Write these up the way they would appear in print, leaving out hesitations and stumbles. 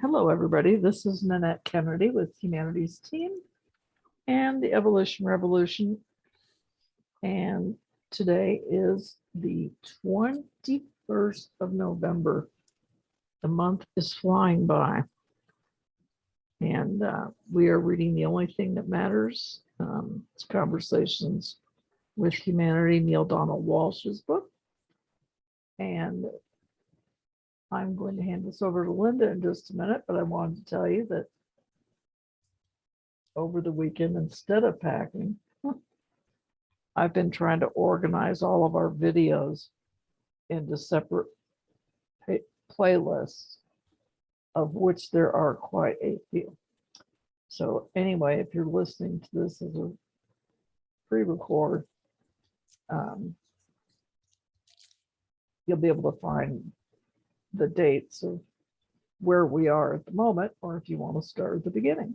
Hello, everybody. This is Nanette Kennedy with Humanities Team and the Evolution Revolution. And today is the 21st of November. The month is flying by. And we are reading The Only Thing That Matters. It's Conversations with Humanity, Neale Donald Walsch's book. And I'm going to hand this over to Linda in just a minute, but I wanted to tell you that over the weekend, instead of packing, I've been trying to organize all of our videos into separate playlists, of which there are quite a few. So anyway, if you're listening to this as a pre-record, you'll be able to find the dates of where we are at the moment, or if you want to start at the beginning.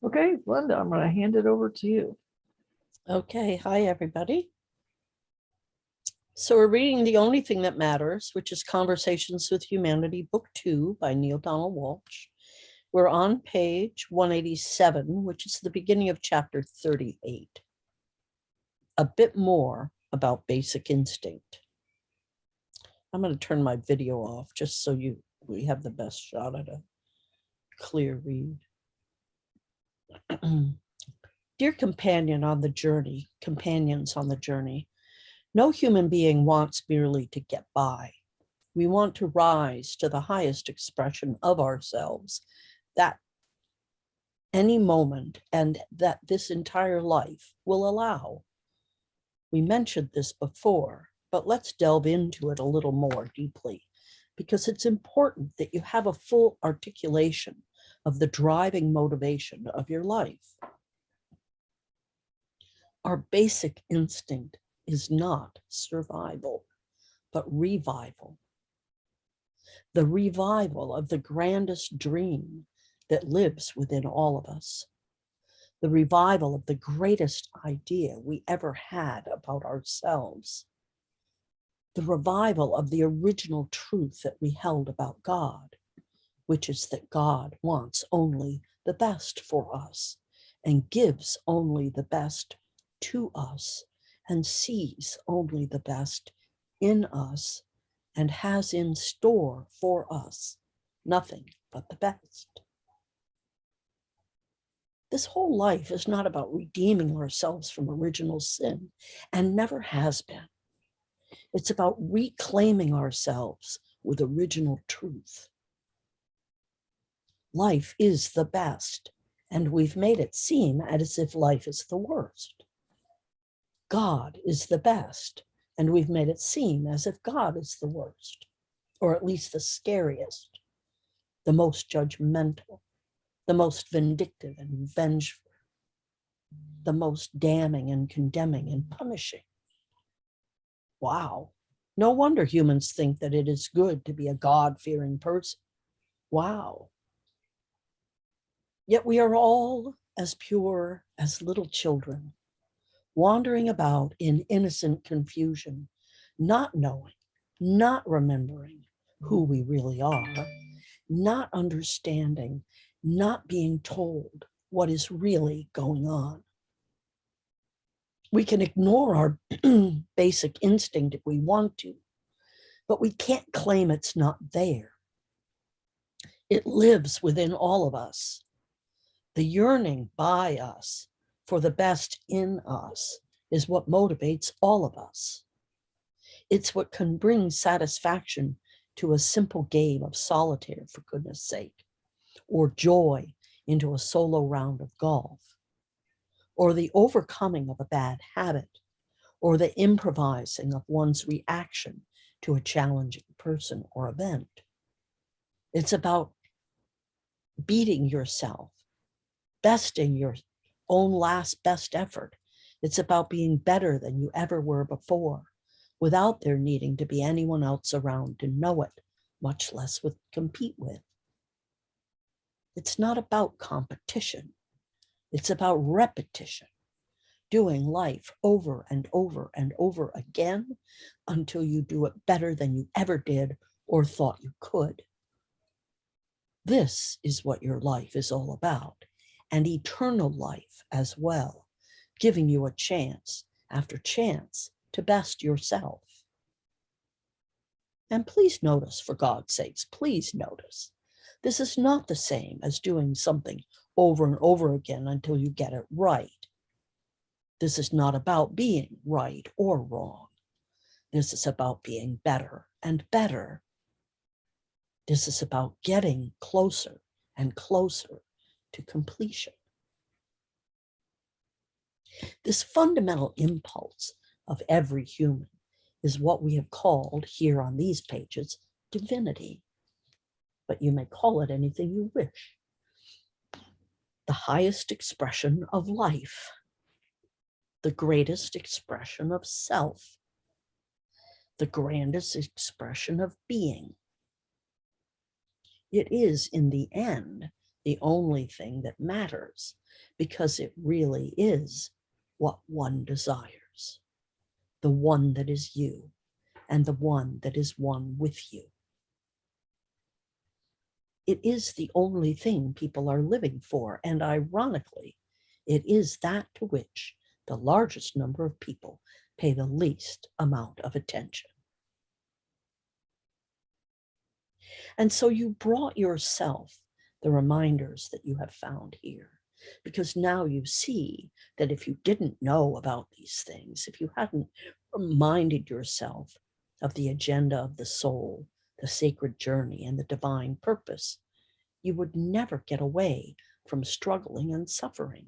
Okay, Linda, I'm going to hand it over to you. Okay, hi everybody. So we're reading The Only Thing That Matters, which is Conversations with Humanity, Book 2 by Neale Donald Walsch. We're on page 187, which is the beginning of chapter 38. A bit more about basic instinct. I'm going to turn my video off just so we have the best shot at a clear read. Dear companions on the journey, no human being wants merely to get by. We want to rise to the highest expression of ourselves that any moment and that this entire life will allow. We mentioned this before, but let's delve into it a little more deeply, because it's important that you have a full articulation of the driving motivation of your life. Our basic instinct is not survival, but revival. The revival of the grandest dream that lives within all of us. The revival of the greatest idea we ever had about ourselves. The revival of the original truth that we held about God, which is that God wants only the best for us and gives only the best to us and sees only the best in us and has in store for us nothing but the best. This whole life is not about redeeming ourselves from original sin, and never has been. It's about reclaiming ourselves with original truth. Life is the best, and we've made it seem as if life is the worst. God is the best, and we've made it seem as if God is the worst, or at least the scariest, the most judgmental, the most vindictive and vengeful, the most damning and condemning and punishing. Wow, no wonder humans think that it is good to be a God-fearing person. Wow. Yet we are all as pure as little children, wandering about in innocent confusion, not knowing, not remembering who we really are, not understanding, not being told what is really going on. We can ignore our basic instinct if we want to, but we can't claim it's not there. It lives within all of us. The yearning by us for the best in us is what motivates all of us. It's what can bring satisfaction to a simple game of solitaire, for goodness sake, or joy into a solo round of golf, or the overcoming of a bad habit, or the improvising of one's reaction to a challenging person or event. It's about beating yourself, besting your own last best effort. It's about being better than you ever were before, without there needing to be anyone else around to know it, much less compete with. It's not about competition. It's about repetition, doing life over and over and over again until you do it better than you ever did or thought you could. This is what your life is all about, and eternal life as well, giving you a chance after chance to best yourself. And please notice, for God's sakes, please notice, this is not the same as doing something over and over again until you get it right. This is not about being right or wrong. This is about being better and better. This is about getting closer and closer to completion. This fundamental impulse of every human is what we have called here on these pages divinity. But you may call it anything you wish. The highest expression of life, the greatest expression of self, the grandest expression of being. It is, in the end, the only thing that matters, because it really is what one desires, the one that is you, and the one that is one with you. It is the only thing people are living for, and ironically, it is that to which the largest number of people pay the least amount of attention. And so you brought yourself the reminders that you have found here, because now you see that if you didn't know about these things, if you hadn't reminded yourself of the agenda of the soul, the sacred journey, and the divine purpose, you would never get away from struggling and suffering.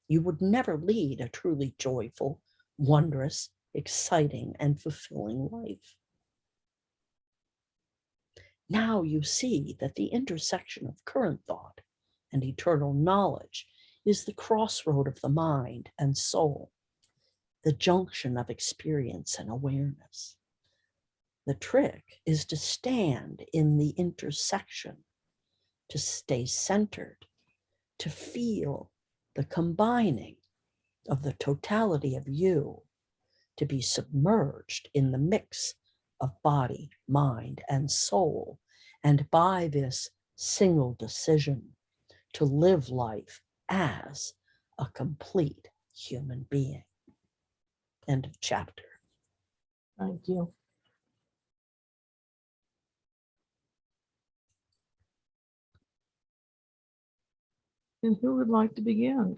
You would never lead a truly joyful, wondrous, exciting, and fulfilling life. Now you see that the intersection of current thought and eternal knowledge is the crossroad of the mind and soul, the junction of experience and awareness. The trick is to stand in the intersection, to stay centered, to feel the combining of the totality of you, to be submerged in the mix of body, mind, and soul, and by this single decision to live life as a complete human being. End of chapter. Thank you. And who would like to begin?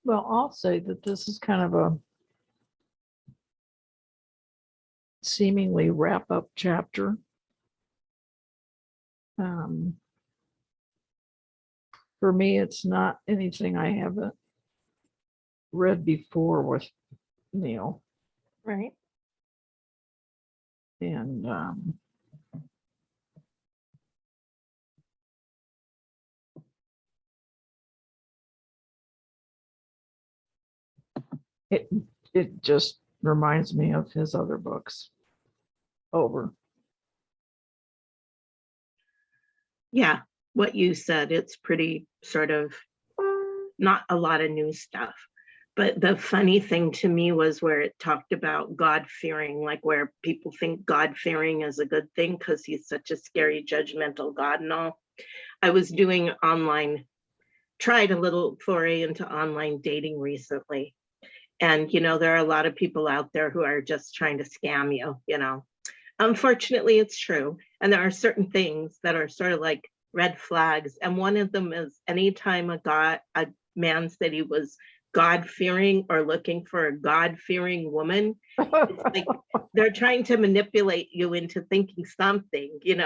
Well, I'll say that this is kind of a seemingly wrap-up chapter. For me, it's not anything I haven't read before with Neale. Right. And it just reminds me of his other books. Over. Yeah, what you said, it's pretty sort of not a lot of new stuff. But the funny thing to me was where it talked about God-fearing, like where people think God-fearing is a good thing because he's such a scary, judgmental God and all. I was doing tried a little foray into online dating recently. And, there are a lot of people out there who are just trying to scam you. Unfortunately, it's true. And there are certain things that are sort of like red flags. And one of them is anytime a man said he was God-fearing or looking for a God-fearing woman, it's like they're trying to manipulate you into thinking something, and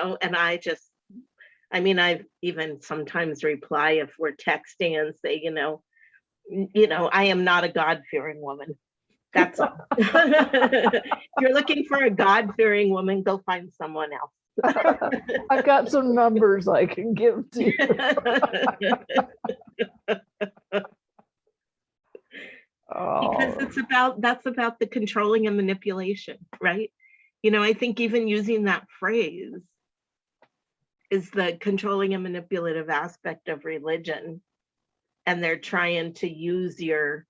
I've even sometimes reply if we're texting and say, I am not a God-fearing woman. That's all. If you're looking for a God-fearing woman, go find someone else. I've got some numbers I can give to you. Because that's about the controlling and manipulation, right? I think even using that phrase is the controlling and manipulative aspect of religion. And they're trying to use your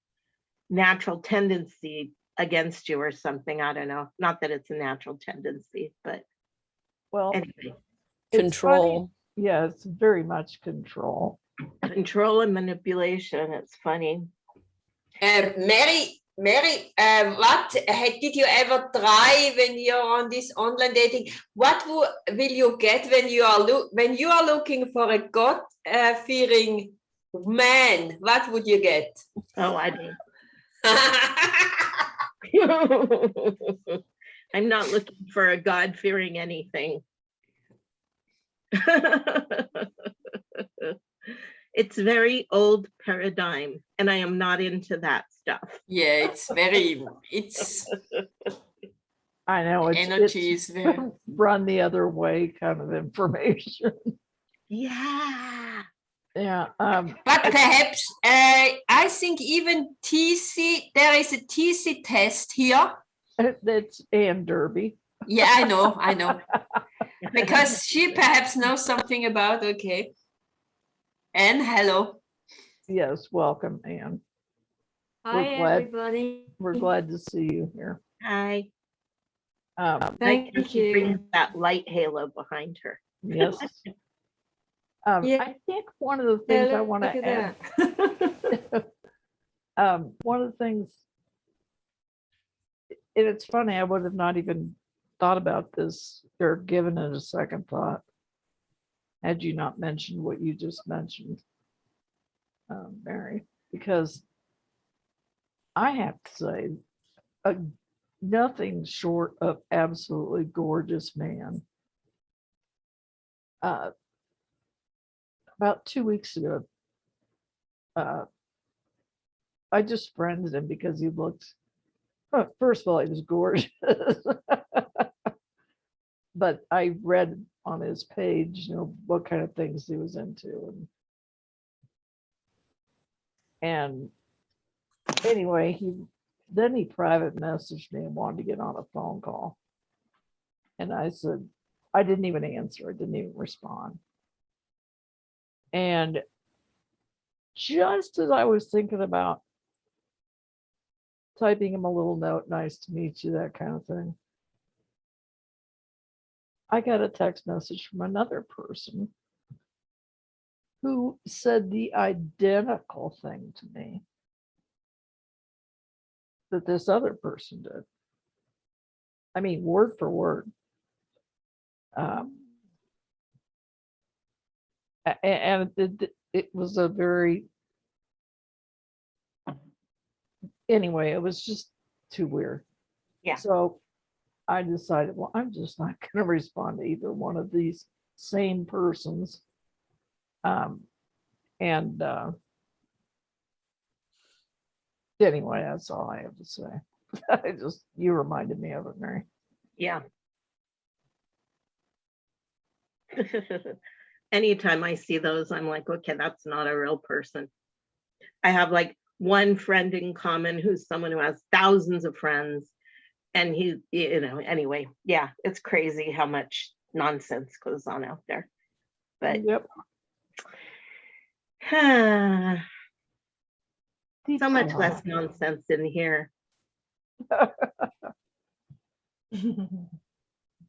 natural tendency against you or something. I don't know. Not that it's a natural tendency, but Well, anyway, it's Control. funny. Yeah, it's very much control. control and manipulation. It's funny. Mary, what did you ever try when you're on this online dating? What will you get when you are looking for a God-fearing man? What would you get? Oh, I do. I'm not looking for a God-fearing anything. It's very old paradigm, and I am not into that stuff. Yeah, it's I know energy it's is very. run the other way kind of information. Yeah. Yeah. But perhaps I think even TC, there is a TC test here. It's Ann Derby. Yeah, I know. Because she perhaps knows something about, okay. And hello. Yes, welcome, Ann. Hi, everybody. We're glad to see you here. Hi. Thank Like she you. brings that light halo behind her. Yes. Yeah. I think one of the things I want Look to at add, that. one of the things, and it's funny, I would have not even thought about this or given it a second thought had you not mentioned what you just mentioned, Mary, because I have to say, nothing short of absolutely gorgeous man. About 2 weeks ago, I just friended him because he looked, first of all, he was gorgeous. But I read on his page, what kind of things he was into. And anyway, he private messaged me and wanted to get on a phone call. And I said, I didn't even answer. I didn't even respond. And just as I was thinking about typing him a little note, nice to meet you, that kind of thing, I got a text message from another person who said the identical thing to me that this other person did. I mean, word for word. And it was a very, anyway, it was just too weird. Yeah. So I decided, well, I'm just not going to respond to either one of these same persons. Anyway, that's all I have to say. You reminded me of it, Mary. Yeah. Anytime I see those, I'm like, okay, that's not a real person. I have like one friend in common who's someone who has thousands of friends. And he, anyway, yeah, it's crazy how much nonsense goes on out there. But Yep. So much less nonsense in here.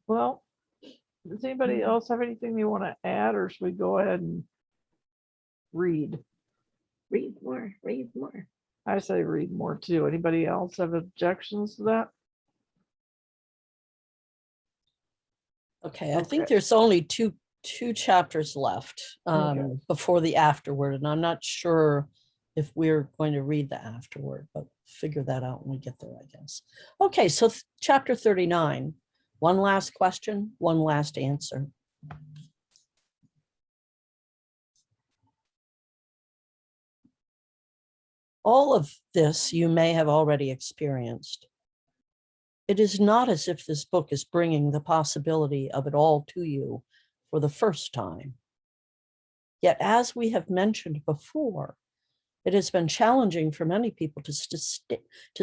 Well, does anybody else have anything they want to add, or should we go ahead and read? Read more, read more. I say read more too. Anybody else have objections to that? Okay, I think there's only two chapters left before the afterword, and I'm not sure if we're going to read the afterword, but figure that out when we get there, I guess. Okay, so chapter 39, one last question, one last answer. All of this you may have already experienced. It is not as if this book is bringing the possibility of it all to you for the first time. Yet, as we have mentioned before, it has been challenging for many people to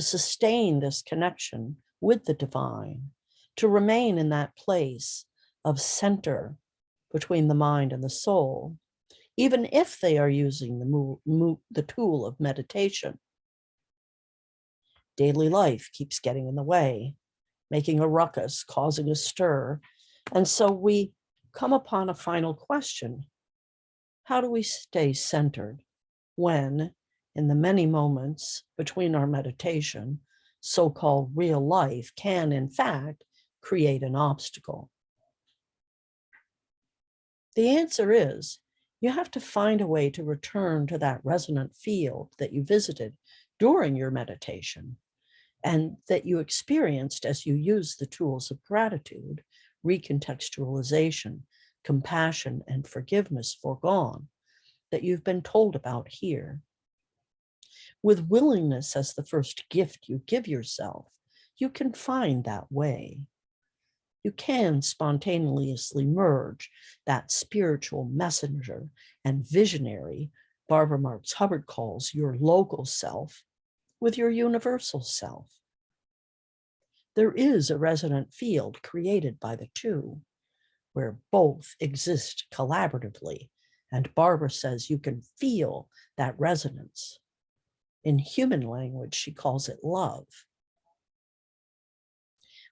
sustain this connection with the divine, to remain in that place of center between the mind and the soul, even if they are using the tool of meditation. Daily life keeps getting in the way, making a ruckus, causing a stir. And so we come upon a final question. How do we stay centered when, in the many moments between our meditation, so-called real life can, in fact, create an obstacle? The answer is you have to find a way to return to that resonant field that you visited during your meditation and that you experienced as you used the tools of gratitude, recontextualization, compassion, and forgiveness foregone that you've been told about here. With willingness as the first gift you give yourself, you can find that way. You can spontaneously merge that spiritual messenger and visionary Barbara Marx Hubbard calls your local self with your universal self. There is a resonant field created by the two, where both exist collaboratively, and Barbara says you can feel that resonance. In human language, she calls it love.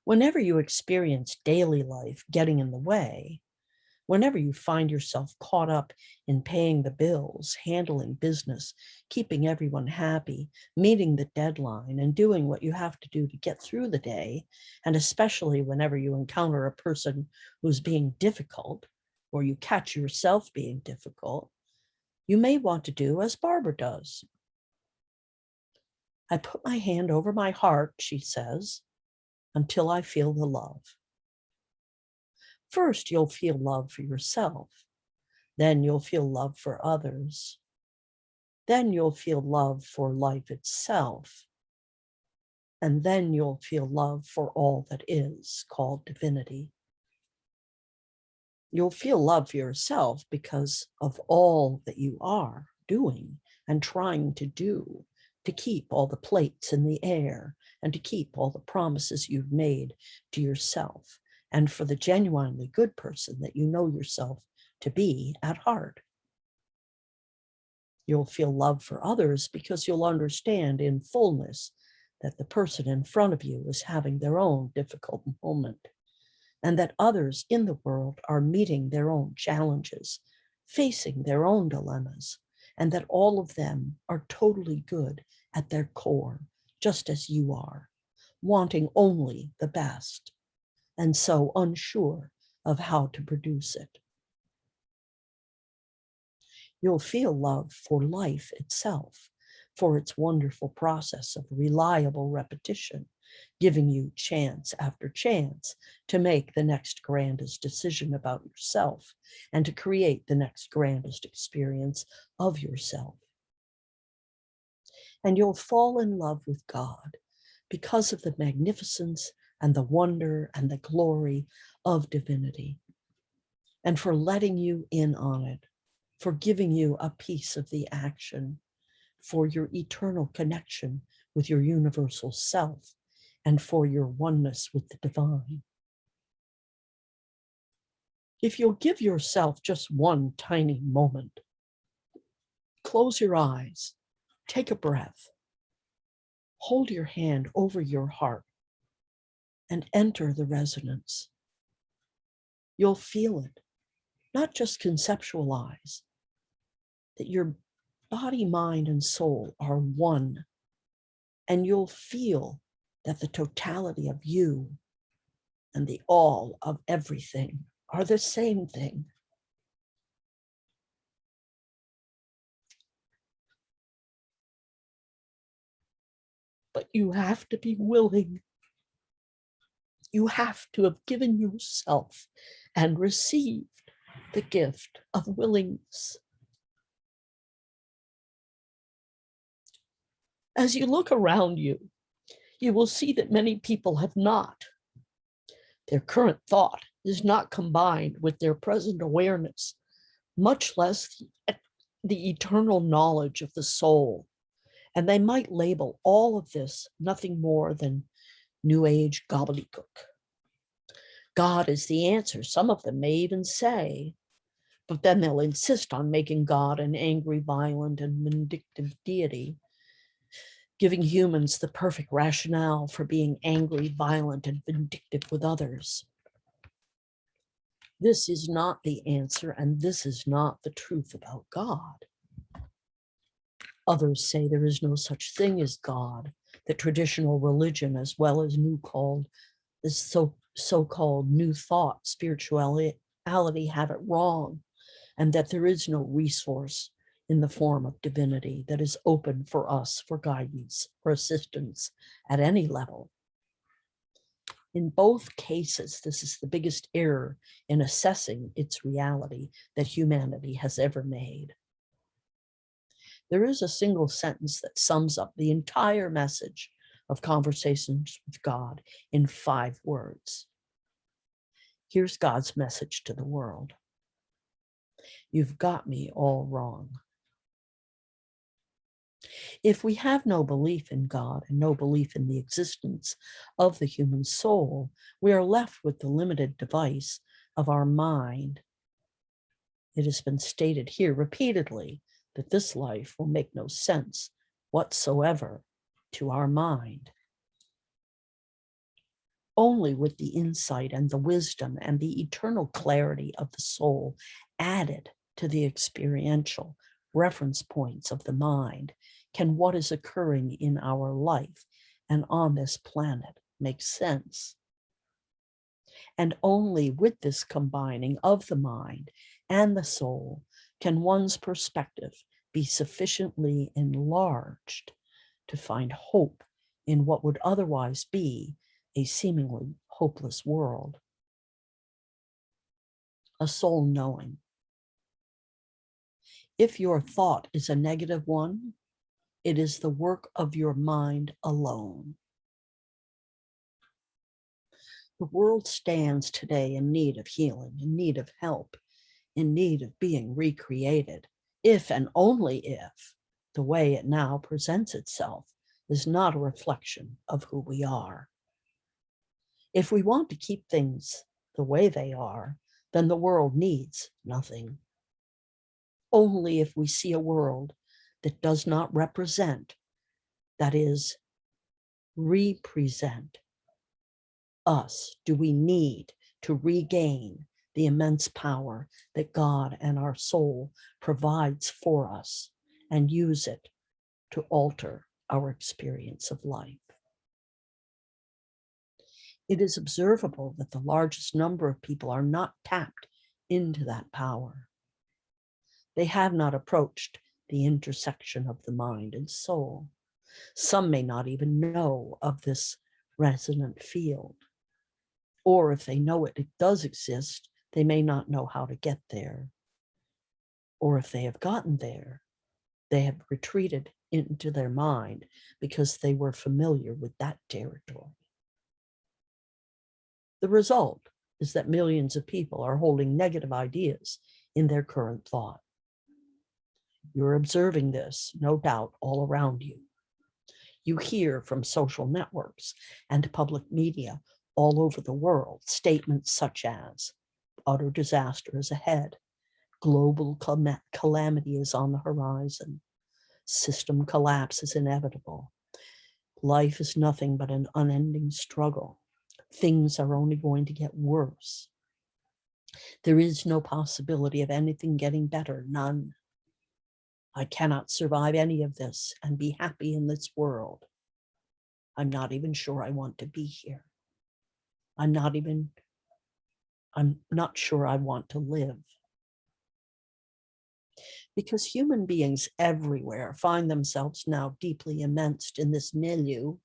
Whenever you experience daily life getting in the way, whenever you find yourself caught up in paying the bills, handling business, keeping everyone happy, meeting the deadline, and doing what you have to do to get through the day, and especially whenever you encounter a person who's being difficult, or you catch yourself being difficult, you may want to do as Barbara does. I put my hand over my heart, she says, until I feel the love. First, you'll feel love for yourself. Then you'll feel love for others. Then you'll feel love for life itself. And then you'll feel love for all that is called divinity. You'll feel love for yourself because of all that you are doing and trying to do to keep all the plates in the air and to keep all the promises you've made to yourself and for the genuinely good person that you know yourself to be at heart. You'll feel love for others because you'll understand in fullness that the person in front of you is having their own difficult moment and that others in the world are meeting their own challenges, facing their own dilemmas, and that all of them are totally good at their core, just as you are, wanting only the best, and so unsure of how to produce it. You'll feel love for life itself, for its wonderful process of reliable repetition, giving you chance after chance to make the next grandest decision about yourself and to create the next grandest experience of yourself. And you'll fall in love with God because of the magnificence and the wonder and the glory of divinity, and for letting you in on it, for giving you a piece of the action, for your eternal connection with your universal self, and for your oneness with the divine. If you'll give yourself just one tiny moment, close your eyes, take a breath, hold your hand over your heart, and enter the resonance. You'll feel it, not just conceptualize, that your body, mind, and soul are one, and you'll feel that the totality of you and the all of everything are the same thing. But you have to be willing. You have to have given yourself and received the gift of willingness. As you look around you, you will see that many people have not. Their current thought is not combined with their present awareness, much less the eternal knowledge of the soul. And they might label all of this nothing more than New Age gobbledygook. God is the answer, some of them may even say, but then they'll insist on making God an angry, violent, and vindictive deity. giving humans the perfect rationale for being angry, violent, and vindictive with others. This is not the answer, and this is not the truth about God. Others say there is no such thing as God, that traditional religion, as well as this so-called new thought, spirituality, have it wrong, and that there is no resource in the form of divinity that is open for us for guidance or assistance at any level. In both cases, this is the biggest error in assessing its reality that humanity has ever made. There is a single sentence that sums up the entire message of Conversations with God in 5 words. Here's God's message to the world. You've got me all wrong. If we have no belief in God and no belief in the existence of the human soul, we are left with the limited device of our mind. It has been stated here repeatedly that this life will make no sense whatsoever to our mind. Only with the insight and the wisdom and the eternal clarity of the soul added to the experiential reference points of the mind can what is occurring in our life and on this planet make sense. And only with this combining of the mind and the soul can one's perspective be sufficiently enlarged to find hope in what would otherwise be a seemingly hopeless world. A soul knowing. If your thought is a negative one, it is the work of your mind alone. The world stands today in need of healing, in need of help, in need of being recreated, if and only if the way it now presents itself is not a reflection of who we are. If we want to keep things the way they are, then the world needs nothing. Only if we see a world that does not represent, that is, represent us, do we need to regain the immense power that God and our soul provides for us and use it to alter our experience of life. It is observable that the largest number of people are not tapped into that power. They have not approached the intersection of the mind and soul. Some may not even know of this resonant field. Or if they know it does exist, they may not know how to get there. Or if they have gotten there, they have retreated into their mind because they were familiar with that territory. The result is that millions of people are holding negative ideas in their current thought. You're observing this, no doubt, all around you. You hear from social networks and public media all over the world statements such as, utter disaster is ahead, global calamity is on the horizon, system collapse is inevitable, life is nothing but an unending struggle, things are only going to get worse, there is no possibility of anything getting better, none. I cannot survive any of this and be happy in this world. I'm not even sure I want to be here. I'm not sure I want to live. Because human beings everywhere find themselves now deeply immersed in this milieu,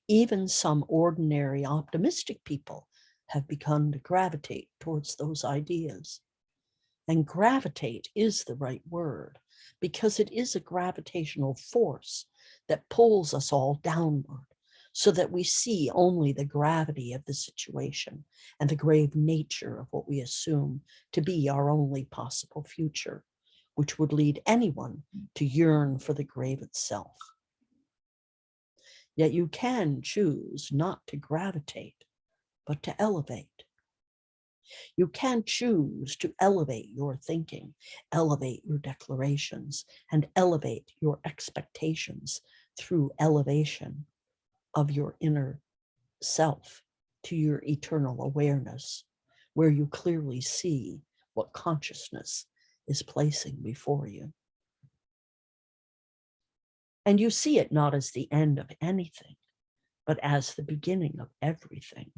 even some ordinary optimistic people have begun to gravitate towards those ideas. And gravitate is the right word, because it is a gravitational force that pulls us all downward, so that we see only the gravity of the situation and the grave nature of what we assume to be our only possible future, which would lead anyone to yearn for the grave itself. Yet you can choose not to gravitate, but to elevate. You can choose to elevate your thinking, elevate your declarations, and elevate your expectations through elevation of your inner self to your eternal awareness, where you clearly see what consciousness is placing before you. And you see it not as the end of anything, but as the beginning of everything.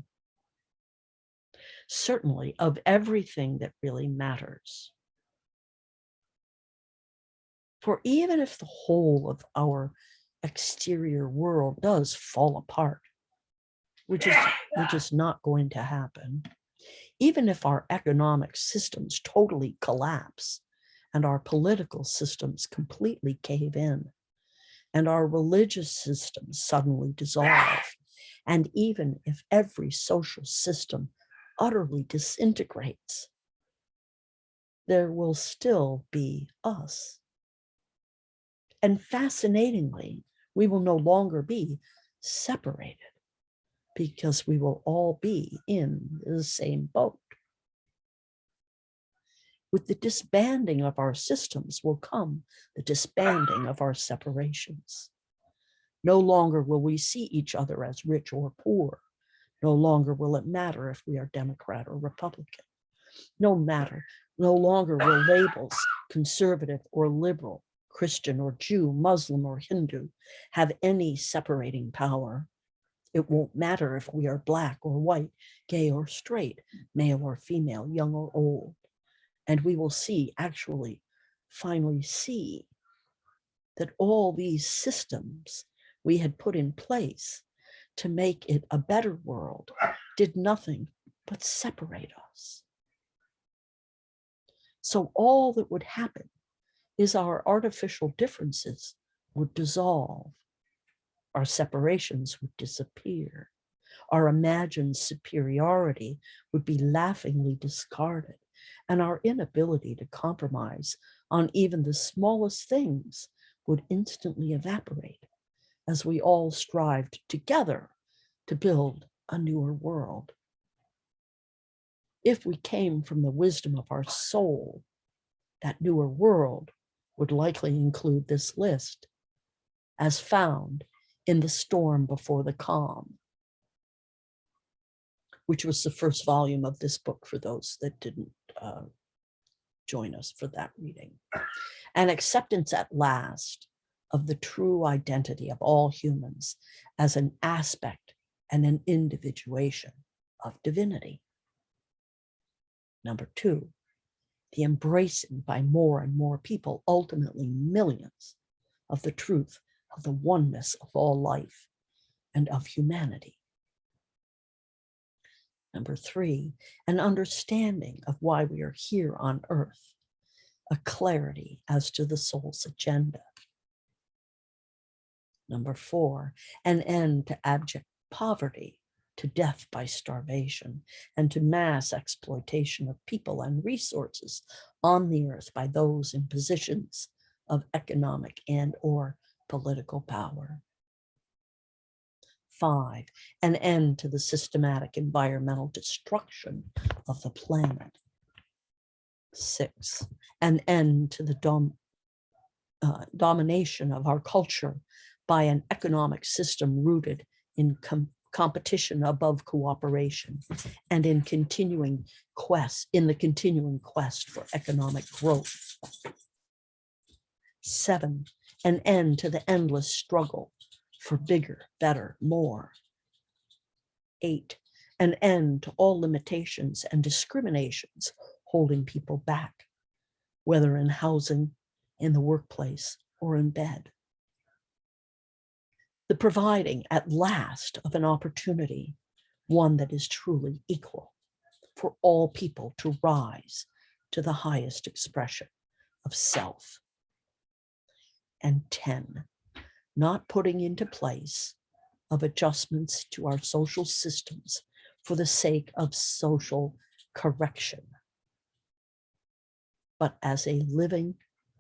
Certainly of everything that really matters. For even if the whole of our exterior world does fall apart, which is not going to happen, even if our economic systems totally collapse and our political systems completely cave in and our religious systems suddenly dissolve, and even if every social system utterly disintegrates, there will still be us. And fascinatingly, we will no longer be separated because we will all be in the same boat. With the disbanding of our systems will come the disbanding of our separations. No longer will we see each other as rich or poor. No longer will it matter if we are Democrat or Republican. No longer will labels, conservative or liberal, Christian or Jew, Muslim or Hindu, have any separating power. It won't matter if we are black or white, gay or straight, male or female, young or old. And we will finally see that all these systems we had put in place to make it a better world did nothing but separate us. So all that would happen is our artificial differences would dissolve, our separations would disappear, our imagined superiority would be laughingly discarded, and our inability to compromise on even the smallest things would instantly evaporate as we all strived together to build a newer world. If we came from the wisdom of our soul, that newer world would likely include this list, as found in The Storm Before the Calm, which was the first volume of this book for those that didn't join us for that reading. An acceptance at last of the true identity of all humans as an aspect and an individuation of divinity. Number 2, the embracing by more and more people, ultimately millions, of the truth of the oneness of all life and of humanity. Number 3, an understanding of why we are here on earth, a clarity as to the soul's agenda. Number 4, an end to abject poverty, to death by starvation, and to mass exploitation of people and resources on the earth by those in positions of economic and or political power. 5, an end to the systematic environmental destruction of the planet. 6, an end to the domination of our culture by an economic system rooted in competition above cooperation and in the continuing quest for economic growth. 7, an end to the endless struggle for bigger, better, more. 8, an end to all limitations and discriminations holding people back, whether in housing, in the workplace, or in bed. The providing at last of an opportunity, one that is truly equal, for all people to rise to the highest expression of self. And 10, not putting into place of adjustments to our social systems for the sake of social correction, but as a living,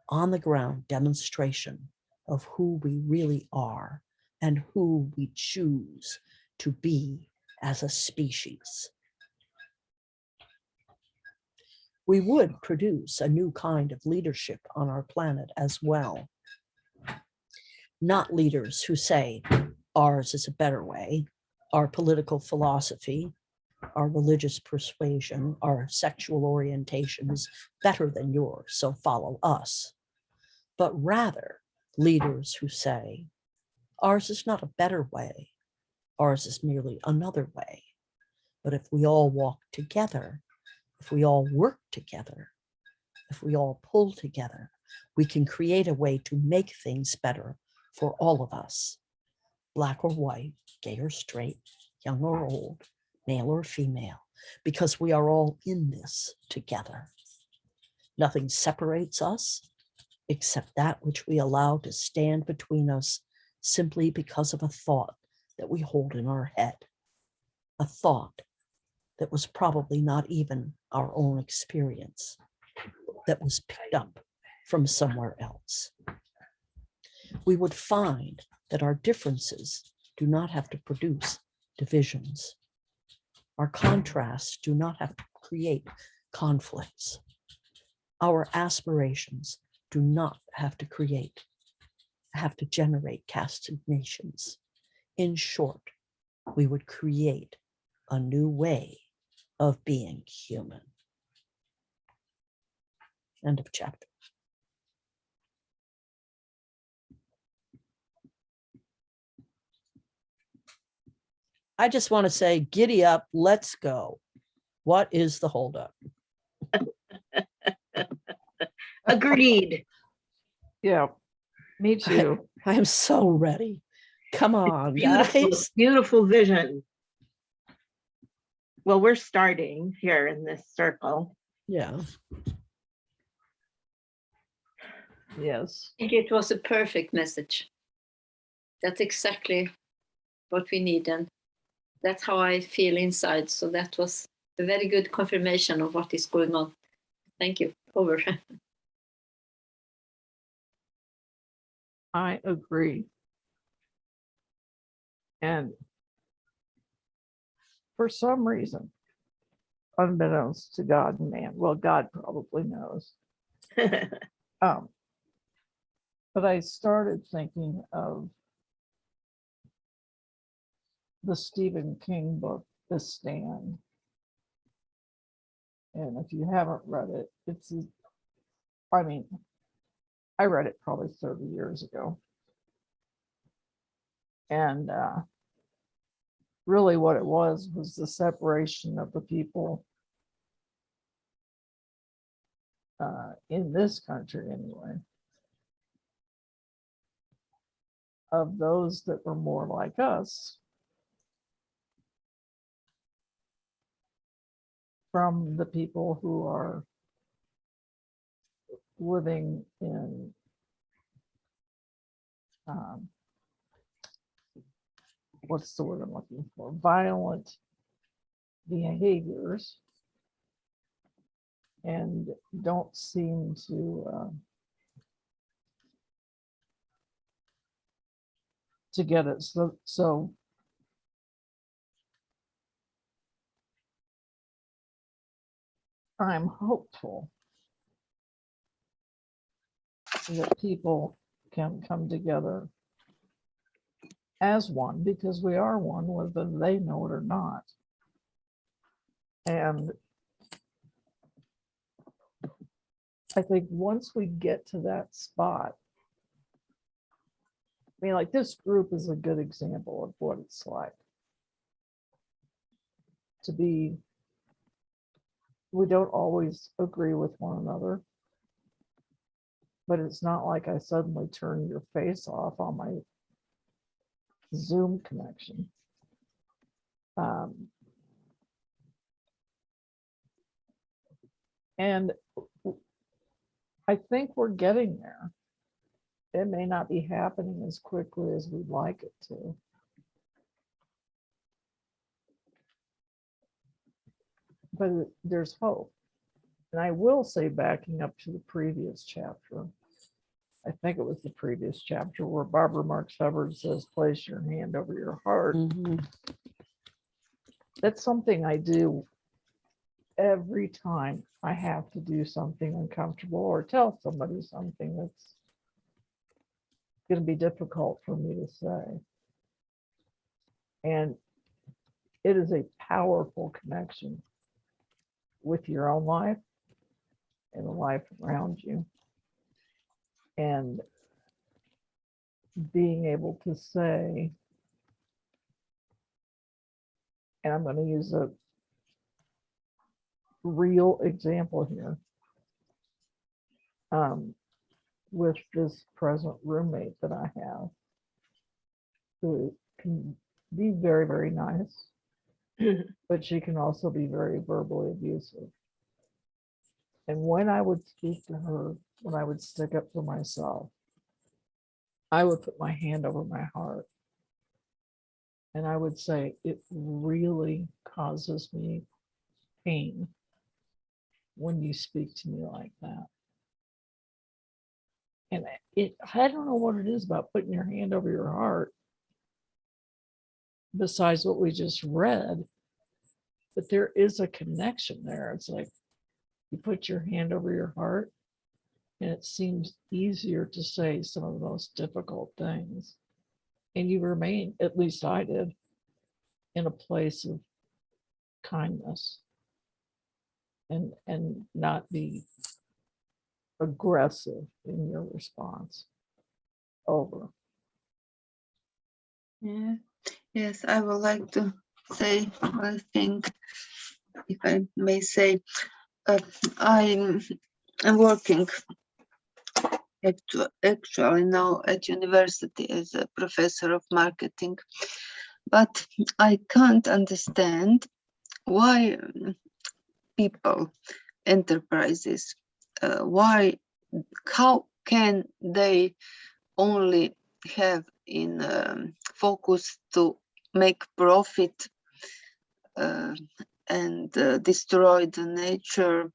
on the ground demonstration of who we really are and who we choose to be as a species. We would produce a new kind of leadership on our planet as well. not leaders who say ours is a better way, our political philosophy, our religious persuasion, our sexual orientation is better than yours, so follow us. But rather leaders who say ours is not a better way, ours is merely another way. But if we all walk together, if we all work together, if we all pull together, we can create a way to make things better for all of us, Black or white, gay or straight, young or old, male or female, because we are all in this together. Nothing separates us except that which we allow to stand between us simply because of a thought that we hold in our head, a thought that was probably not even our own experience, that was picked up from somewhere else. We would find that our differences do not have to produce divisions. Our contrasts do not have to create conflicts. Our aspirations do not have to generate castinations. In short, we would create a new way of being human. End of chapter. I just want to say, giddy up, let's go. What is the holdup? Agreed. Yeah, me too. I'm so ready. Come on, Beautiful, guys. beautiful vision. Well, we're starting here in this circle. Yeah. Yes. I think it was a perfect message. That's exactly what we need, and that's how I feel inside. So that was a very good confirmation of what is going on. Thank you. Over. I agree. And for some reason, unbeknownst to God and man, well, God probably knows. But I started thinking of the Stephen King book, The Stand. And if you haven't read it, I read it probably 30 years ago. And really what it was the separation of the people in this country anyway, of those that were more like us from the people who are living in what's the word I'm looking for? Violent behaviors, and don't seem to get it. So I'm hopeful that people can come together as one, because we are one, whether they know it or not. And I think once we get to that spot, I mean, like this group is a good example of what it's like to be, we don't always agree with one another, but it's not like I suddenly turn your face off on my Zoom connection. And I think we're getting there. It may not be happening as quickly as we'd like it to. But there's hope. And I will say, backing up to the previous chapter, I think it was the previous chapter where Barbara Marx Hubbard says, place your hand over your heart. Mhm. That's something I do every time I have to do something uncomfortable or tell somebody something that's going to be difficult for me to say. And it is a powerful connection with your own life and the life around you. And being able to say, and I'm going to use a real example here, with this present roommate that I have, who can be very, very nice, but she can also be very verbally abusive. And when I would speak to her, when I would stick up for myself, I would put my hand over my heart and I would say, it really causes me pain when you speak to me like that. And I don't know what it is about putting your hand over your heart, besides what we just read, but there is a connection there. It's like you put your hand over your heart and it seems easier to say some of the most difficult things. And you remain, at least I did, in a place of kindness and not be aggressive in your response. Over. Yeah. Yes, I would like to say one thing, if I may say. I'm working actually now at university as a professor of marketing, but I can't understand why people, enterprises, how can they only have in focus to make profit and destroy the nature,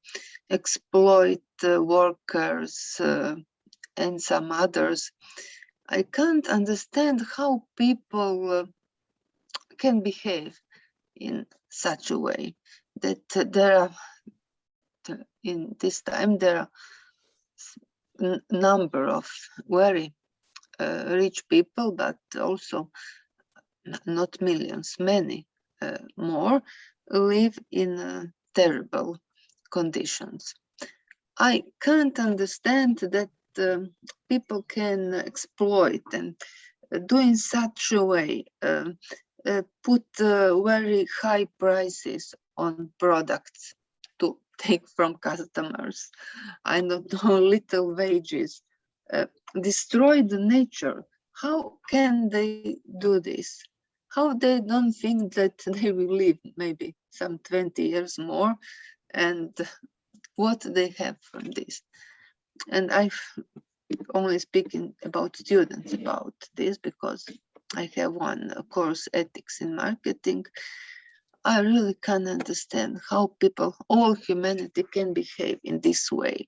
exploit workers and some others. I can't understand how people can behave in such a way that there are, in this time, there are number of very rich people, but also not millions, many more live in terrible conditions. I can't understand that people can exploit and do in such a way, put very high prices on products to take from customers. I don't know, little wages, destroy the nature. How can they do this? How they don't think that they will live maybe some 20 years more, and what they have from this? And I've only speaking about students about this because I have one course, ethics in marketing. I really can't understand how people, all humanity, can behave in this way.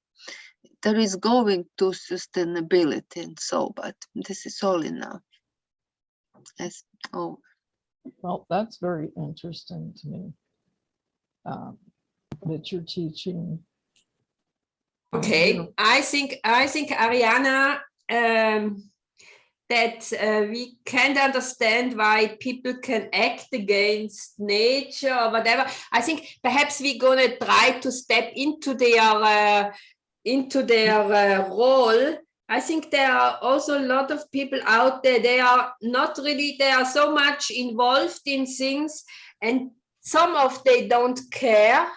There is going to sustainability and so, but this is all enough. Yes. Oh. Well, that's very interesting to me, that you're teaching. Okay, I think Ariana, that we can't understand why people can act against nature or whatever. I think perhaps we're gonna try to step into their role. I think there are also a lot of people out there, they are so much involved in things, and some of they don't care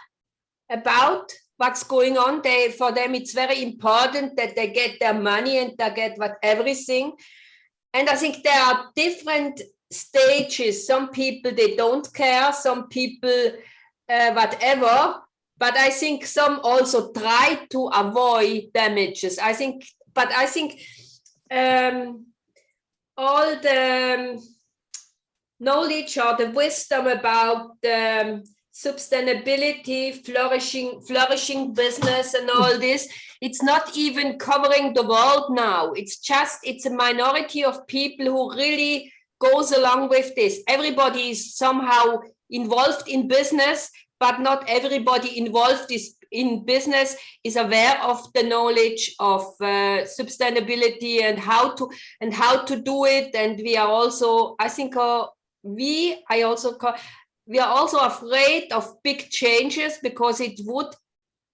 about what's going on. For them, it's very important that they get their money and they get everything. And I think there are different stages. Some people, they don't care. Some people, whatever. But I think some also try to avoid damages. I think all the knowledge or the wisdom about sustainability, flourishing business and all this, it's not even covering the world now. It's a minority of people who really goes along with this. Everybody is somehow involved in business, but not everybody involved in business is aware of the knowledge of sustainability and how to do it. And we are also, I think, we are also afraid of big changes, because it would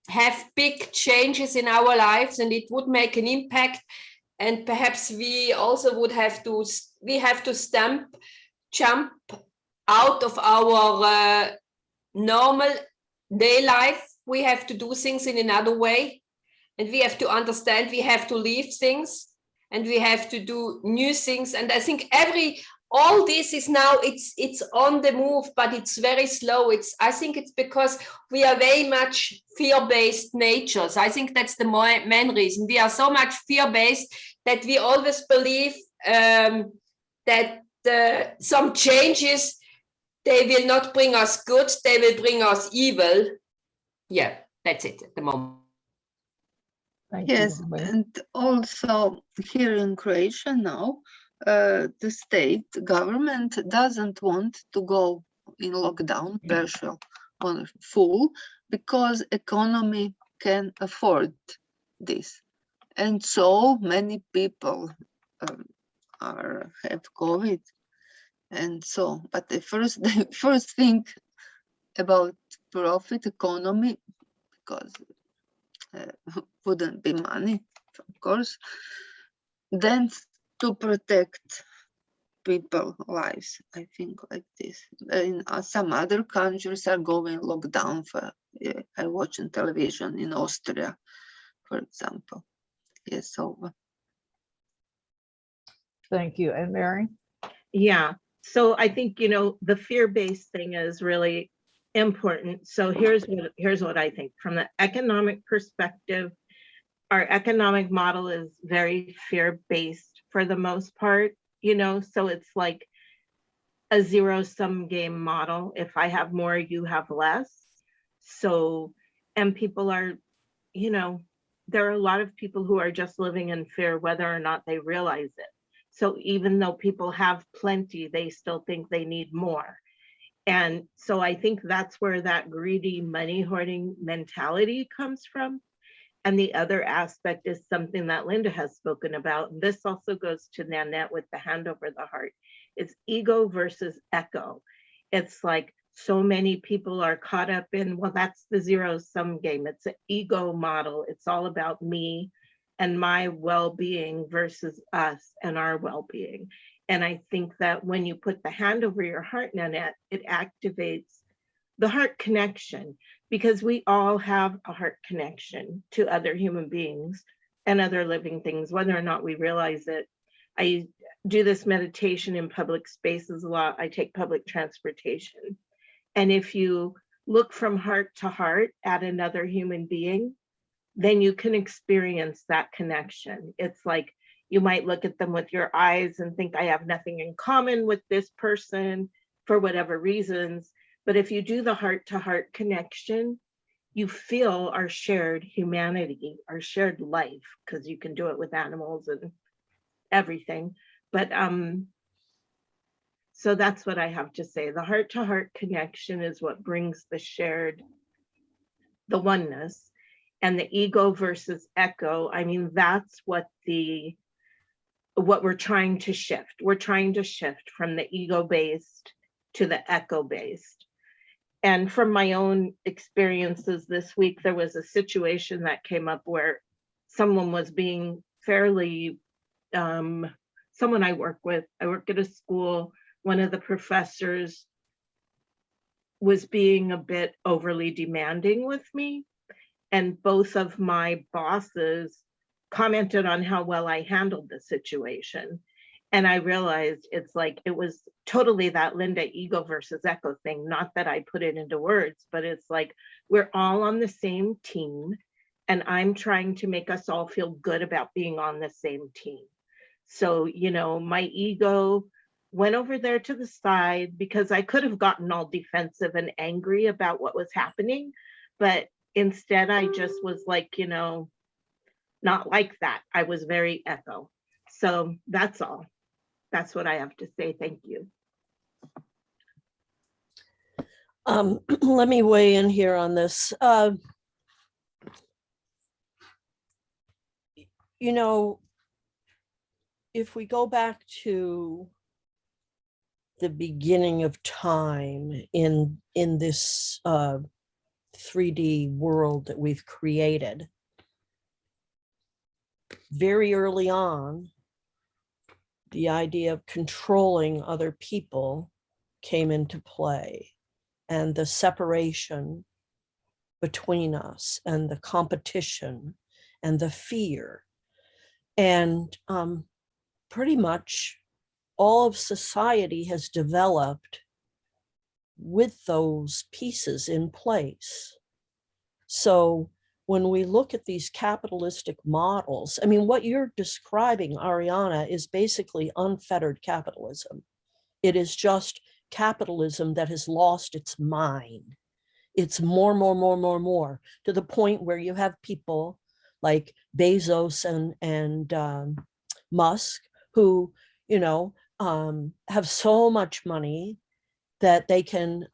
have big changes in our lives and it would make an impact. And perhaps we also would have to jump out of our normal day life. We have to do things in another way, and we have to understand we have to leave things and we have to do new things. And I think all this is now, it's on the move, but it's very slow. I think it's because we are very much fear-based natures. I think that's the main reason. We are so much fear-based that we always believe that some changes, they will not bring us good, they will bring us evil. Yeah, that's it at the moment. Thank Yes, you, Emily. and also here in Croatia now, the state government doesn't want to go in lockdown, partial or full, because economy can afford this. And so many people have COVID. And so, but they first think about profit economy, because wouldn't be money, of course. Then to protect people lives, I think, like this. In some other countries are going lockdown. For I watch on television in Austria, for example. Yes, so Thank you. And Mary? Yeah. So I think, the fear-based thing is really important. So here's what I think. From the economic perspective, our economic model is very fear-based for the most part, so it's like a zero-sum game model. If I have more, you have less. So, and people are, there are a lot of people who are just living in fear, whether or not they realize it. So even though people have plenty, they still think they need more. And so I think that's where that greedy money hoarding mentality comes from. And the other aspect is something that Linda has spoken about. And this also goes to Nanette with the hand over the heart. It's ego versus echo. It's like so many people are caught up in, well, that's the zero-sum game. It's an ego model. It's all about me and my well-being versus us and our well-being. And I think that when you put the hand over your heart, Nanette, it activates the heart connection, because we all have a heart connection to other human beings and other living things, whether or not we realize it. I do this meditation in public spaces a lot. I take public transportation. And if you look from heart to heart at another human being, then you can experience that connection. It's like you might look at them with your eyes and think, I have nothing in common with this person for whatever reasons. But if you do the heart-to-heart connection, you feel our shared humanity, our shared life, because you can do it with animals and everything. But so that's what I have to say. The heart-to-heart connection is what brings the oneness. And the ego versus echo, I mean, that's what we're trying to shift. We're trying to shift from the ego-based to the echo-based. And from my own experiences this week, there was a situation that came up where someone was being fairly, someone I work with, I work at a school, one of the professors was being a bit overly demanding with me. And both of my bosses commented on how well I handled the situation. And I realized it's like, it was totally that Linda ego versus echo thing. Not that I put it into words, but it's like, we're all on the same team. And I'm trying to make us all feel good about being on the same team. So, my ego went over there to the side, because I could have gotten all defensive and angry about what was happening. But instead, I just was like, not like that. I was very echo. So that's all. That's what I have to say. Thank you. Let me weigh in here on this. you know, if we go back to the beginning of time in this 3D world that we've created, very early on, the idea of controlling other people came into play, and the separation between us and the competition and the fear. And pretty much all of society has developed with those pieces in place. So when we look at these capitalistic models, I mean, what you're describing, Ariana, is basically unfettered capitalism. It is just capitalism that has lost its mind. It's more, to the point where you have people like Bezos and Musk who, you know, have so much money that they can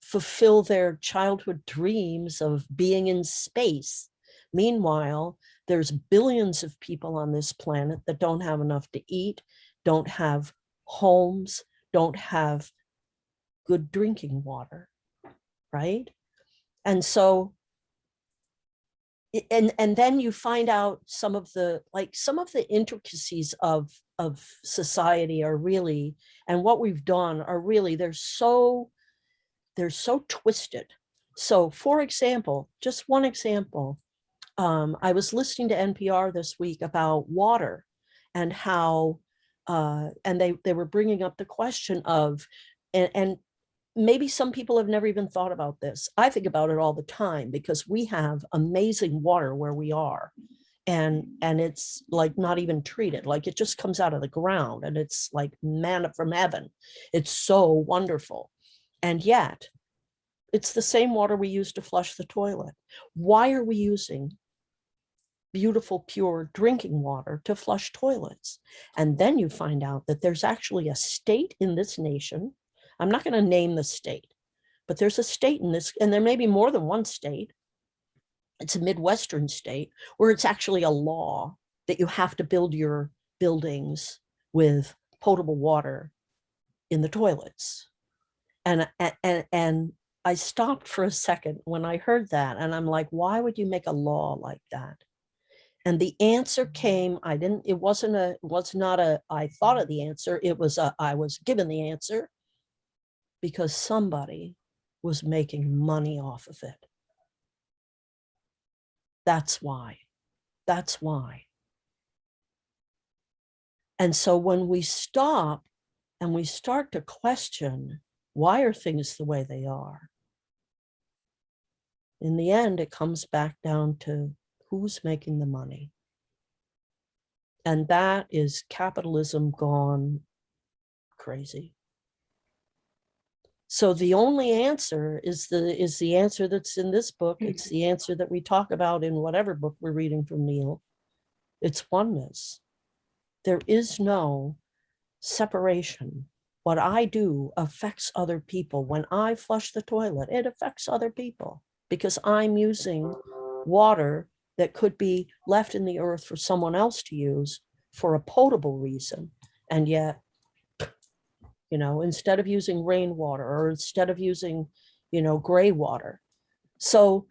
fulfill their childhood dreams of being in space. Meanwhile, there's billions of people on this planet that don't have enough to eat, don't have homes, don't have good drinking water, right? And so, and then you find out some of the intricacies of society are really, and what we've done are really, they're so twisted. So for example, just one example, I was listening to NPR this week about water and how, and they were bringing up the question of, and maybe some people have never even thought about this. I think about it all the time because we have amazing water where we are. And it's like not even treated, like it just comes out of the ground and it's like manna from heaven. It's so wonderful. And yet it's the same water we use to flush the toilet. Why are we using beautiful, pure drinking water to flush toilets? And then you find out that there's actually a state in this nation. I'm not going to name the state, but there's a state in this, and there may be more than one state. It's a Midwestern state where it's actually a law that you have to build your buildings with potable water in the toilets. And I stopped for a second when I heard that, and I'm like, why would you make a law like that? And the answer came, I thought of the answer, I was given the answer because somebody was making money off of it. That's why. And so when we stop and we start to question, why are things the way they are? In the end, it comes back down to who's making the money. And that is capitalism gone crazy. So the only answer is the answer that's in this book. It's the answer that we talk about in whatever book we're reading from Neale. It's oneness. There is no separation. What I do affects other people. When I flush the toilet, it affects other people because I'm using water that could be left in the earth for someone else to use for a potable reason. And yet, you know, instead of using rainwater or instead of using, you know, gray water. So,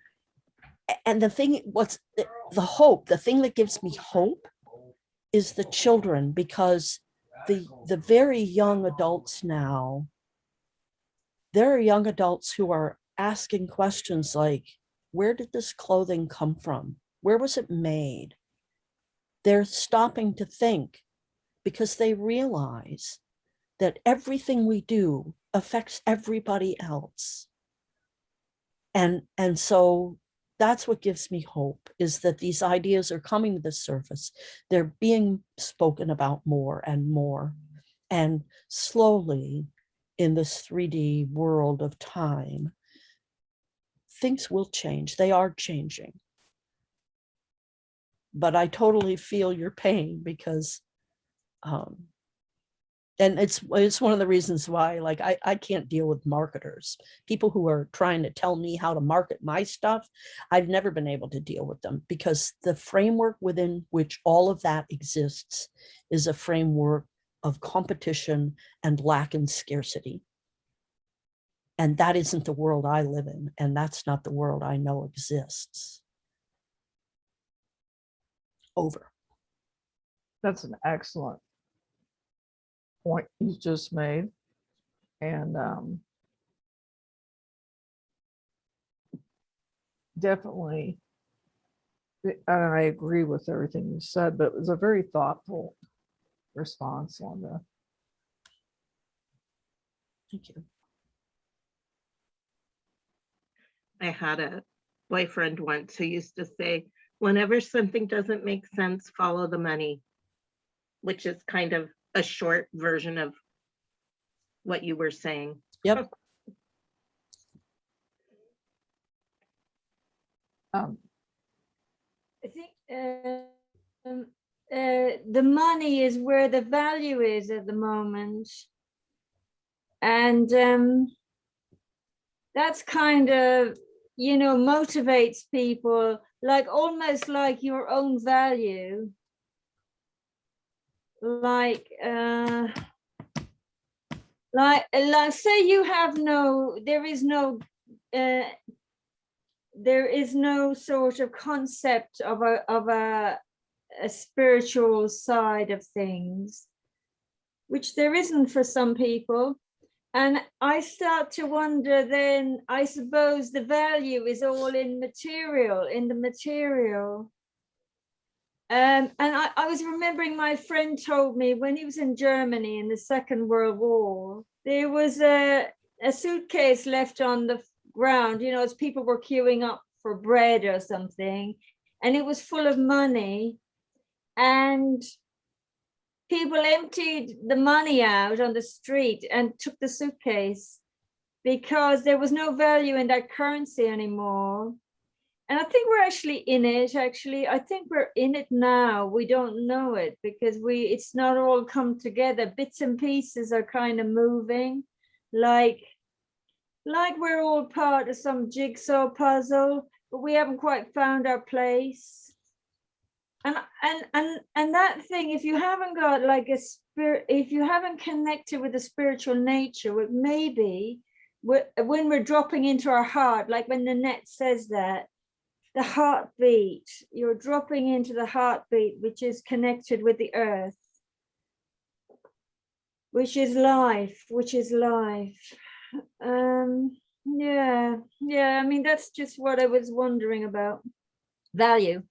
and the thing, the hope, the thing that gives me hope is the children, because the very young adults now, there are young adults who are asking questions like, where did this clothing come from? Where was it made? They're stopping to think because they realize that everything we do affects everybody else. And so that's what gives me hope, is that these ideas are coming to the surface. They're being spoken about more and more. And slowly, in this 3D world of time, things will change. They are changing. But I totally feel your pain because And it's one of the reasons why, like, I can't deal with marketers, people who are trying to tell me how to market my stuff. I've never been able to deal with them, because the framework within which all of that exists is a framework of competition and lack and scarcity. And that isn't the world I live in, and that's not the world I know exists. Over. That's an excellent point you just made. And definitely, and I agree with everything you said, but it was a very thoughtful response, Linda. Thank you. I had a boyfriend once who used to say, whenever something doesn't make sense, follow the money, which is kind of a short version of what you were saying. Yep. Um, I think the money is where the value is at the moment. And that's kind of, motivates people, like almost like your own value. Like say you have there is no sort of concept of a spiritual side of things, which there isn't for some people. And I start to wonder, then I suppose the value is all in the material. And I was remembering my friend told me when he was in Germany in the Second World War, there was a suitcase left on the ground, as people were queuing up for bread or something, and it was full of money. And people emptied the money out on the street and took the suitcase because there was no value in that currency anymore. And I think we're actually in it. I think we're in it now. We don't know it because it's not all come together. Bits and pieces are kind of moving, like we're all part of some jigsaw puzzle, but we haven't quite found our place. And that thing, if you haven't got like a spirit, if you haven't connected with the spiritual nature, it maybe when we're dropping into our heart, like when Nanette says that, the heartbeat, you're dropping into the heartbeat, which is connected with the earth, which is life. Yeah, I mean, that's just what I was wondering about. Value.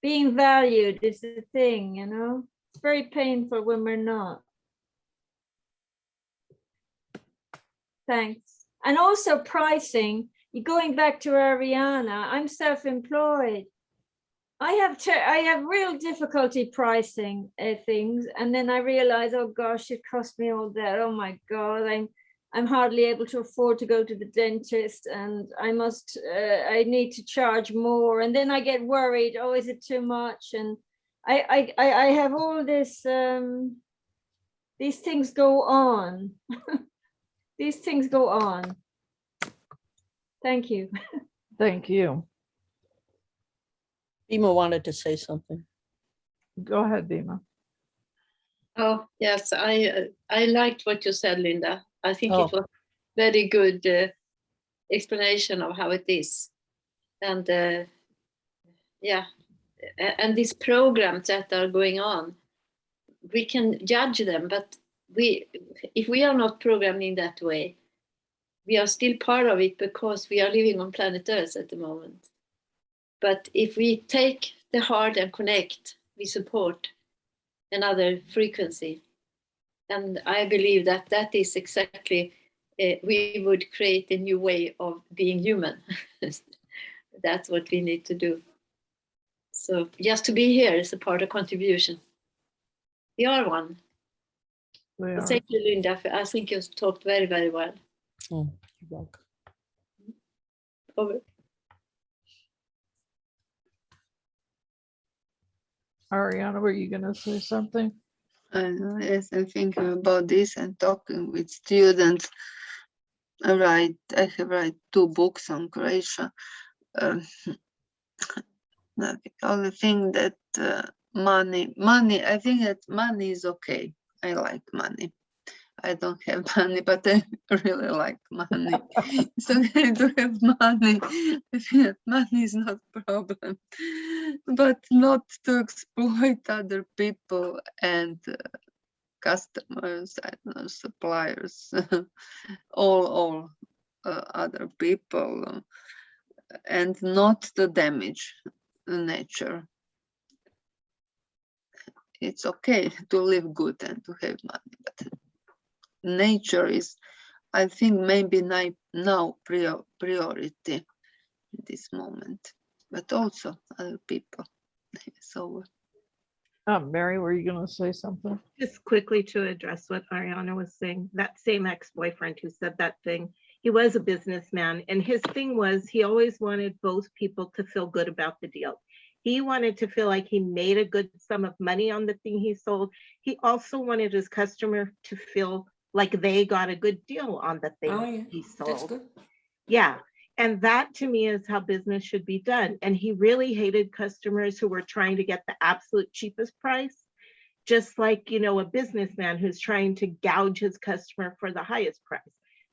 Being valued is the thing, it's very painful when we're not. Thanks. And also pricing. Going back to Ariana, I'm self-employed. I have real difficulty pricing things, and then I realize, oh gosh, it cost me all that. Oh my God, I'm hardly able to afford to go to the dentist, and I need to charge more. And then I get worried. Oh, is it too much? And I have all this. These things go on. These things go on. Thank you. Thank you. Dima wanted to say something. Go ahead, Dima. Oh, yes, I liked what you said, Linda. I think Oh. it was very good explanation of how it is. And yeah, and these programs that are going on, we can judge them, but if we are not programmed in that way, we are still part of it because we are living on planet Earth at the moment. But if we take the heart and connect, we support another frequency. And I believe that that is exactly, we would create a new way of being human. That's what we need to do. So just to be here is a part of contribution. We are one. Yeah. Thank you, Linda. I think you talked very, very well. Oh, you're welcome. Over. Ariana, were you going to say something? Yes, I'm thinking about this and talking with students. I have write 2 books on Croatia. The only thing that money, I think that money is okay. I like money. I don't have money, but I really like money. It's okay to have money. I think that money is not a problem, but not to exploit other people and customers, I don't know, suppliers, all other people, and not to damage nature. It's okay to live good and to have money, but nature is, I think, maybe now priority in this moment, but also other people. So Mary, were you going to say something? Just quickly to address what Ariana was saying, that same ex-boyfriend who said that thing, he was a businessman, and his thing was he always wanted both people to feel good about the deal. He wanted to feel like he made a good sum of money on the thing he sold. He also wanted his customer to feel like they got a good deal on the thing he sold. That's good. Yeah. And that to me is how business should be done. And he really hated customers who were trying to get the absolute cheapest price, just like, you know, a businessman who's trying to gouge his customer for the highest price.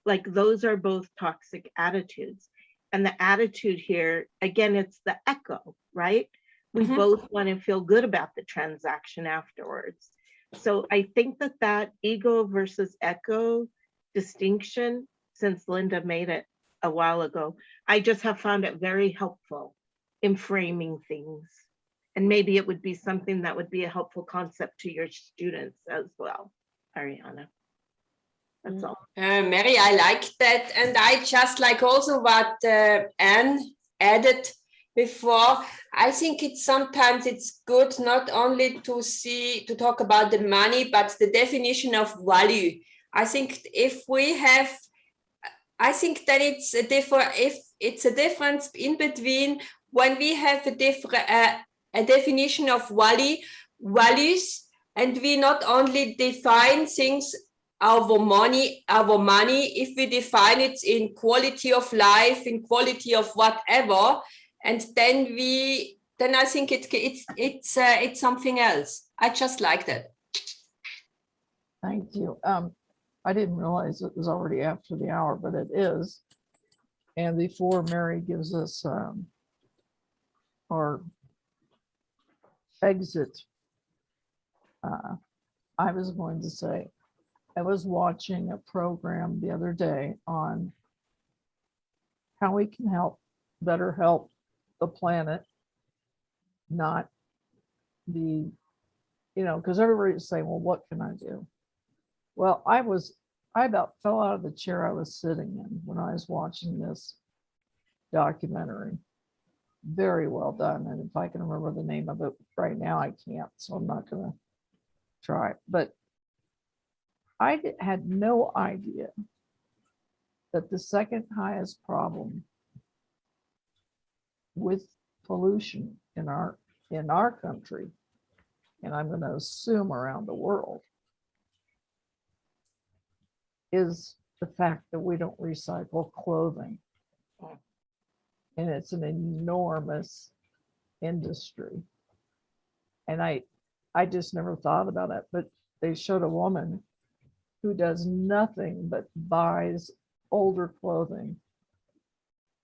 Like those are both toxic attitudes. And the attitude here, again, it's the echo, right? We both want to feel good about the transaction afterwards. So I think that ego versus echo distinction, since Linda made it a while ago, I just have found it very helpful in framing things. And maybe it would be something that would be a helpful concept to your students as well, Ariana. That's all. Mary, I like that. And I just like also what Anne added before. I think sometimes it's good not only to talk about the money, but the definition of value. I think I think that it's a difference in between when we have a definition of values, and we not only define things our money, if we define it in quality of life, in quality of whatever, and then I think it's something else. I just like that. Thank you. I didn't realize it was already after the hour, but it is. And before Mary gives us our exit, I was going to say, I was watching a program the other day on how we can better help the planet, not be, because everybody's saying, well, what can I do? Well, I about fell out of the chair I was sitting in when I was watching this documentary. Very well done. And if I can remember the name of it right now, I can't, so I'm not going to try. But I had no idea that the second highest problem with pollution in our country, and I'm going to assume around the world, is the fact that we don't recycle clothing. And it's an enormous industry. And I just never thought about it, but they showed a woman who does nothing but buys older clothing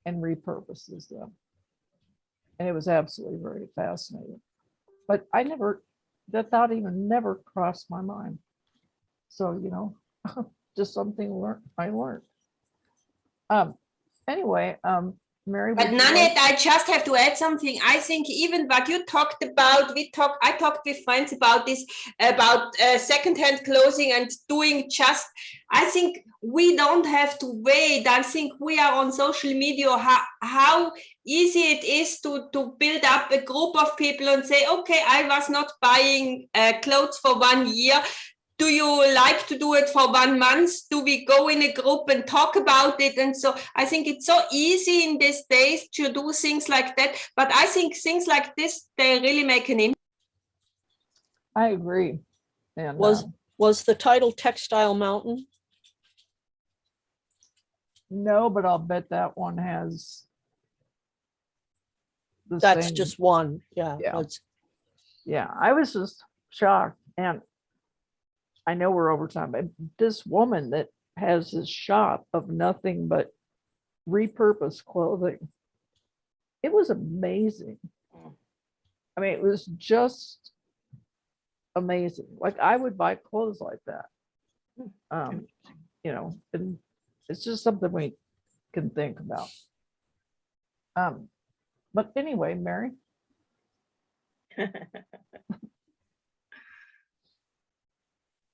and repurposes them. And it was absolutely very fascinating. But that thought even never crossed my mind. So, just something I learned. Anyway, Mary. But Nanette, I just have to add something. I think even what you talked about, I talked with friends about this, about secondhand clothing and doing I think we don't have to wait. I think we are on social media, how easy it is to build up a group of people and say, okay, I was not buying clothes for 1 year. Do you like to do it for 1 month? Do we go in a group and talk about it? And so I think it's so easy in these days to do things like that. But I think things like this, they really make an impact. I agree. And Was the title Textile Mountain? no, but I'll bet that one has the That's same. just one. Yeah. Yeah. that's- Yeah, I was just shocked. And I know we're over time, but this woman that has this shop of nothing but repurposed clothing, it was amazing. I mean, it was just amazing. Like I would buy clothes like that. You know, and it's just something we can think about. But anyway, Mary.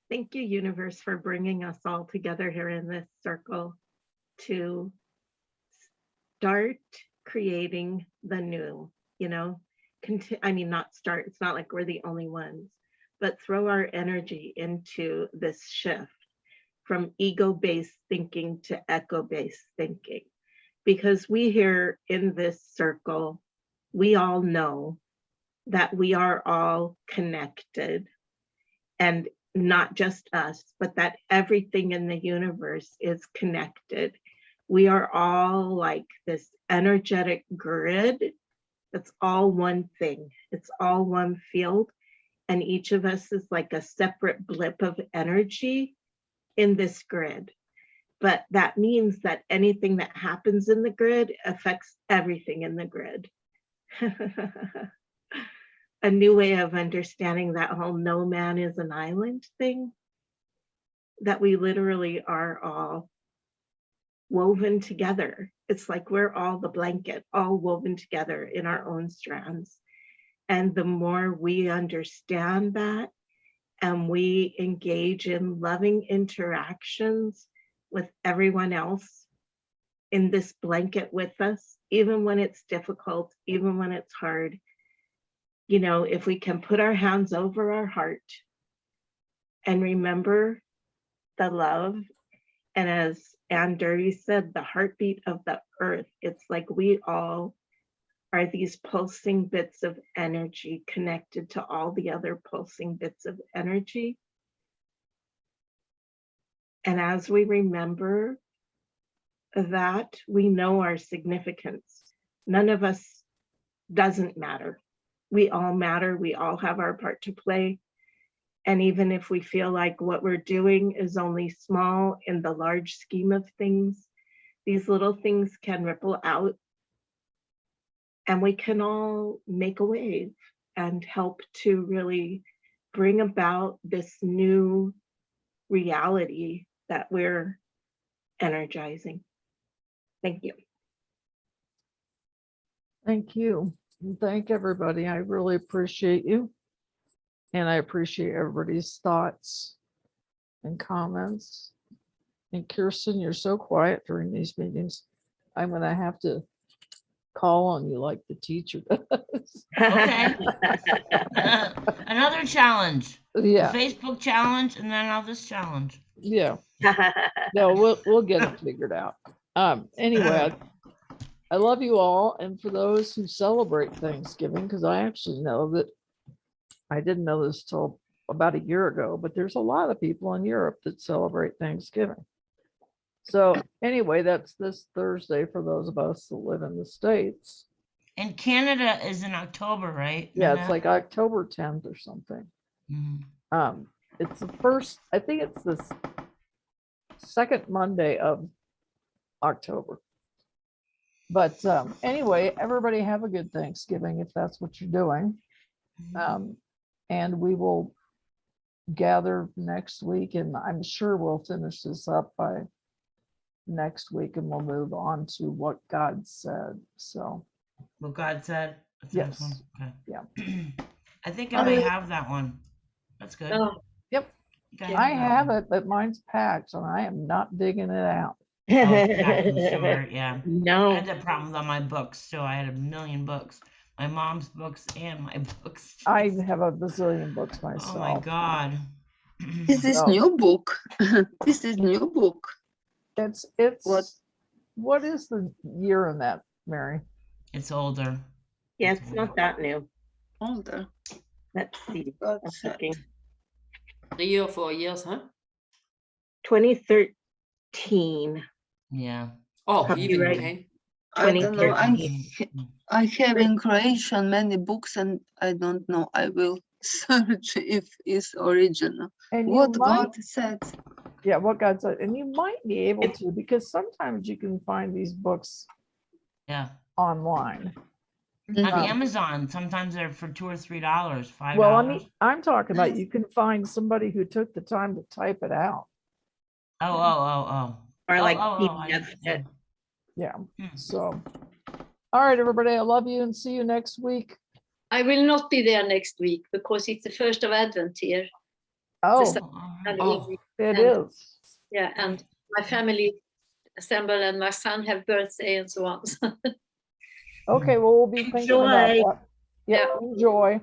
Thank you, universe, for bringing us all together here in this circle to start creating the new, you know, I mean, not start, it's not like we're the only ones, but throw our energy into this shift from ego-based thinking to echo-based thinking. Because we here in this circle, we all know that we are all connected, and not just us, but that everything in the universe is connected. We are all like this energetic grid. It's all one thing. It's all one field. And each of us is like a separate blip of energy in this grid. But that means that anything that happens in the grid affects everything in the grid. A new way of understanding that whole no man is an island thing, that we literally are all woven together. It's like we're all the blanket, all woven together in our own strands. And the more we understand that and we engage in loving interactions with everyone else in this blanket with us, even when it's difficult, even when it's hard, you know, if we can put our hands over our heart and remember the love, and as Anne Derby said, the heartbeat of the earth, it's like we all are these pulsing bits of energy connected to all the other pulsing bits of energy. And as we remember that, we know our significance. None of us doesn't matter. We all matter. We all have our part to play. And even if we feel like what we're doing is only small in the large scheme of things, these little things can ripple out, and we can all make a wave and help to really bring about this new reality that we're energizing. Thank you. Thank you. And thank everybody. I really appreciate you. And I appreciate everybody's thoughts and comments. And Kirsten, you're so quiet during these meetings. I'm going to have to call on you like the teacher does. Okay. Another challenge. Yeah. The Facebook challenge, and then now this challenge. Yeah. No, we'll get it figured out. Anyway, I love you all. And for those who celebrate Thanksgiving, because I actually know that I didn't know this till about a year ago, but there's a lot of people in Europe that celebrate Thanksgiving. So anyway, that's this Thursday for those of us that live in the States. And Canada is in October, right? Yeah, it's like October 10th or something. Mm-hmm. It's the first, I think it's the second Monday of October. But anyway, everybody have a good Thanksgiving if that's what you're doing. And we will gather next week, and I'm sure we'll finish this up by next week, and we'll move on to what God said. So What God said? yes. Okay. Yeah. I think I may have that one. That's good. Oh, Yep. Okay, I that have one. it, but mine's packed, so I am not digging it out. Oh, packed and stored, yeah. I No. had that problem with all my books, so I had a million books. My mom's books and my books. I have a bazillion books myself. Oh my God. This is No. new book. This is new book. It's what is the year in that, Mary? It's older. Yeah, it's not that new. Older. Let's see. God I'm said. looking. 3 or 4 years, huh? 2013. Yeah. Oh, even Copyright. okay. I don't know. 2013. I have in Croatian many books, and I don't know. I will search if it's original. And you What might, God said. yeah, what God said, and you might be able to, because sometimes you can find these books Yeah. online. On Um, Amazon, sometimes they're for $2 or $3, $5. Well, I'm talking about you can find somebody who took the time to type it out. Oh. Or like I PDF it. understand. Yeah. Hmm. So, all right, everybody, I love you and see you next week. I will not be there next week because it's the first of Advent here. Oh, The All right. Oh. it and- is. Yeah, and my family assemble and my son have birthday and so on. Okay, well, we'll be thinking about Enjoy. that. Yeah, enjoy.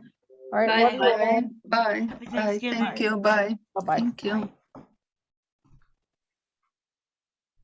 All right, Bye. love you all. Bye. Happy Bye. Thanksgiving. Thank you. Bye. Bye-bye. Thank you.